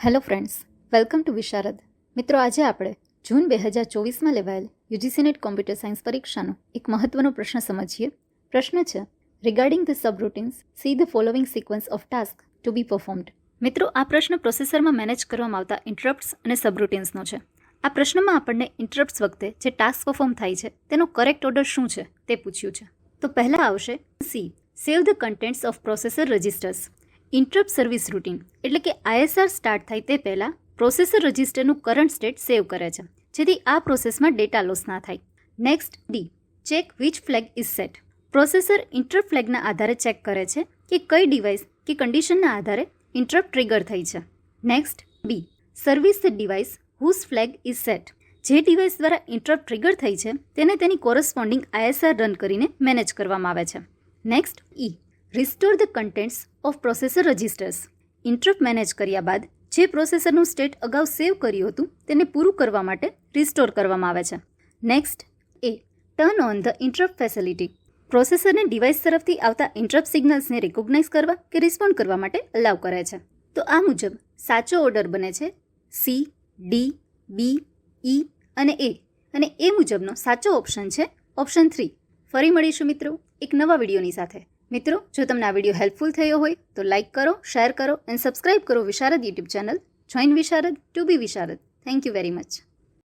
Hello friends, welcome to વિશારદ. મિત્રો, આજે આપણે જૂન 2024માં લેવાયેલ યુજીસી નેટ કોમ્પ્યુટર સાયન્સ પરીક્ષાનો એક મહત્વનો પ્રશ્ન સમજીએ. પ્રશ્ન છે, regarding the subroutines see the following sequence of task to be performed. મિત્રો, આ પ્રશ્ન પ્રોસેસરમાં મેનેજ કરવામાં આવતા ઇન્ટરપ્ટ્સ અને સબરૂટીન્સનો છે. આ પ્રશ્નમાં આપણને ઇન્ટરપ્ટ્સ વખતે જે ટાસ્ક પરફોર્મ થાય છે તેનો કરેક્ટ ઓર્ડર શું છે તે પૂછ્યું છે. તો પહેલાં આવશે C, save the contents of processor registers. Interrupt service routine એટલે કે ISR સ્ટાર્ટ થાય તે પહેલાં પ્રોસેસર રજિસ્ટરનું કરંટ સ્ટેટ સેવ કરે છે, જેથી આ પ્રોસેસમાં ડેટા લોસ ના થાય. Next D, check which flag is set. Processor interrupt ફ્લેગના આધારે ચેક કરે છે કે કઈ ડિવાઇસ કે કન્ડિશનના આધારે ઇન્ટરપ્ટ ટ્રિગર થઈ છે. Next B, service the device whose flag is set. જે ડિવાઇસ દ્વારા ઇન્ટરપ્ટ ટ્રિગર થઈ છે તેને તેની કોરસ્પોન્ડિંગ ISR રન કરીને મેનેજ કરવામાં આવે છે. Next E, restore the contents of processor registers. Interrupt manage કર્યા બાદ જે પ્રોસેસરનું સ્ટેટ અગાઉ સેવ કર્યું હતું તેને પૂરું કરવા માટે રિસ્ટોર કરવામાં આવે છે. Next A, turn on the interrupt facility. પ્રોસેસરને ડિવાઇસ તરફથી આવતા ઇન્ટરપ્ટ સિગ્નલ્સને રિકોગ્નાઇઝ કરવા કે રિસ્પોન્ડ કરવા માટે અલાઉ કરે છે. તો આ મુજબ સાચો ઓર્ડર બને છે સી, ડી, બી, ઈ અને એ. અને એ મુજબનો સાચો ઓપ્શન છે ઓપ્શન 3. ફરી મળીશું મિત્રો એક નવા વિડીયોની સાથે. મિત્રો, જો તમને આ વિડીયો હેલ્પફુલ થયો હોય તો લાઇક કરો, શેર કરો અને સબસ્ક્રાઇબ કરો Visharad YouTube channel. Join Visharad to be Visharad. Thank you very much.